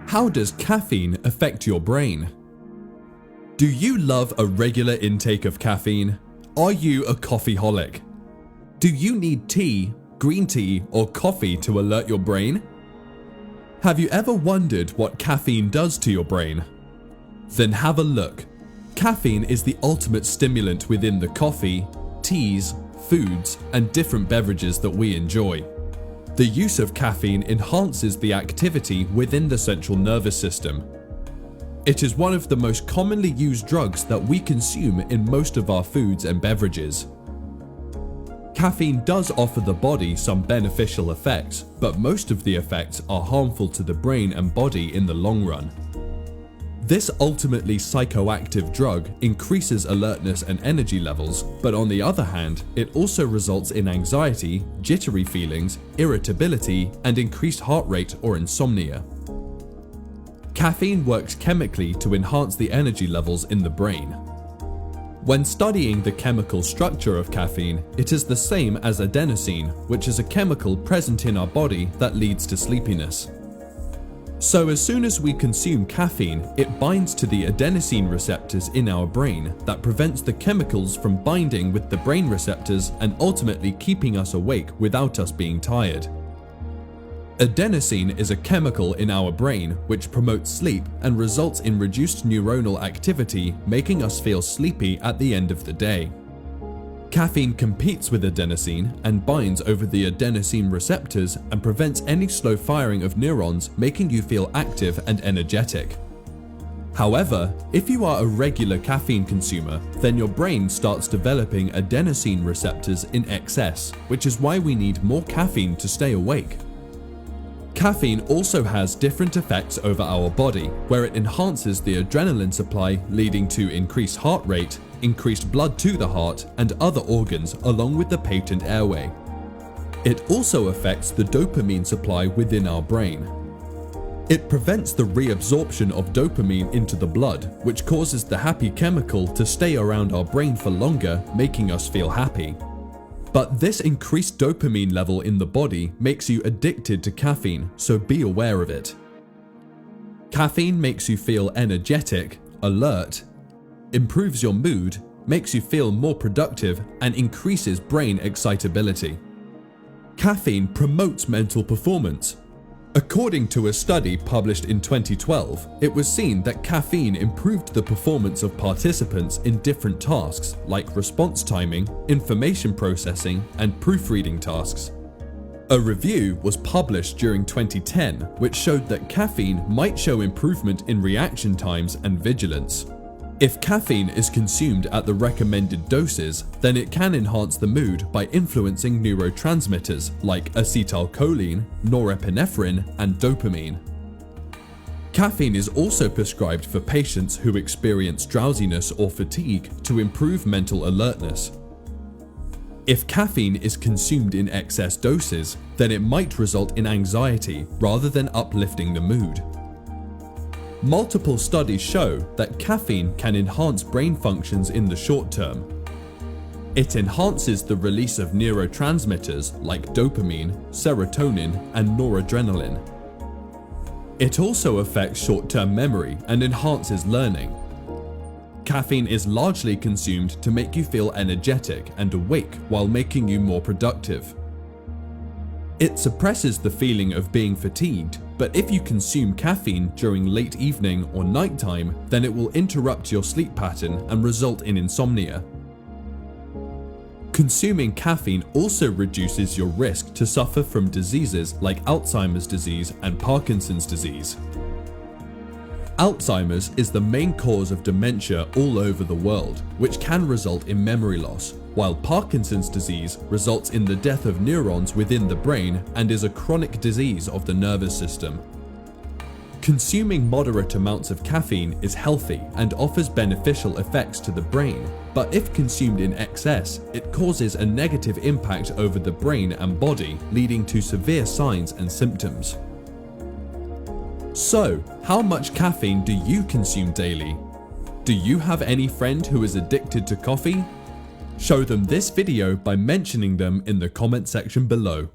How does caffeine affect your brain? Do you love a regular intake of caffeine? Are you a coffeeholic? Do you need tea, green tea, or coffee to alert your brain? Have you ever wondered what caffeine does to your brain? Then have a look. Caffeine is the ultimate stimulant within the coffee, teas, foods, and different beverages that we enjoy. The use of caffeine enhances the activity within the central nervous system. It is one of the most commonly used drugs that we consume in most of our foods and beverages. Caffeine does offer the body some beneficial effects, but most of the effects are harmful to the brain and body in the long run. This ultimately psychoactive drug increases alertness and energy levels, but on the other hand, it also results in anxiety, jittery feelings, irritability, and increased heart rate or insomnia. Caffeine works chemically to enhance the energy levels in the brain. When studying the chemical structure of caffeine, it is the same as adenosine, which is a chemical present in our body that leads to sleepiness. So as soon as we consume caffeine, it binds to the adenosine receptors in our brain that prevents the chemicals from binding with the brain receptors and ultimately keeping us awake without us being tired. Adenosine is a chemical in our brain which promotes sleep and results in reduced neuronal activity, making us feel sleepy at the end of the day. Caffeine competes with adenosine and binds over the adenosine receptors and prevents any slow firing of neurons, making you feel active and energetic. However, if you are a regular caffeine consumer, then your brain starts developing adenosine receptors in excess, which is why we need more caffeine to stay awake. Caffeine also has different effects over our body, where it enhances the adrenaline supply, leading to increased heart rate, increased blood to the heart and other organs, along with the patent airway. It also affects the dopamine supply within our brain. It prevents the reabsorption of dopamine into the blood, which causes the happy chemical to stay around our brain for longer, making us feel happy. But this increased dopamine level in the body makes you addicted to caffeine, so be aware of it. Caffeine makes you feel energetic, alert, improves your mood, makes you feel more productive, and increases brain excitability. Caffeine promotes mental performance. According to a study published in 2012, it was seen that caffeine improved the performance of participants in different tasks like response timing, information processing, and proofreading tasks. A review was published during 2010 which showed that caffeine might show improvement in reaction times and vigilance. If caffeine is consumed at the recommended doses, then it can enhance the mood by influencing neurotransmitters like acetylcholine, norepinephrine, and dopamine. Caffeine is also prescribed for patients who experience drowsiness or fatigue to improve mental alertness. If caffeine is consumed in excess doses, then it might result in anxiety rather than uplifting the mood. Multiple studies show that caffeine can enhance brain functions in the short term. It enhances the release of neurotransmitters like dopamine, serotonin, and noradrenaline. It also affects short-term memory and enhances learning. Caffeine is largely consumed to make you feel energetic and awake while making you more productive. It suppresses the feeling of being fatigued, but if you consume caffeine during late evening or nighttime, then it will interrupt your sleep pattern and result in insomnia. Consuming caffeine also reduces your risk to suffer from diseases like Alzheimer's disease and Parkinson's disease. Alzheimer's is the main cause of dementia all over the world, which can result in memory loss, while Parkinson's disease results in the death of neurons within the brain and is a chronic disease of the nervous system. Consuming moderate amounts of caffeine is healthy and offers beneficial effects to the brain, but if consumed in excess, it causes a negative impact over the brain and body, leading to severe signs and symptoms. So, how much caffeine do you consume daily? Do you have any friend who is addicted to coffee? Show them this video by mentioning them in the comment section below.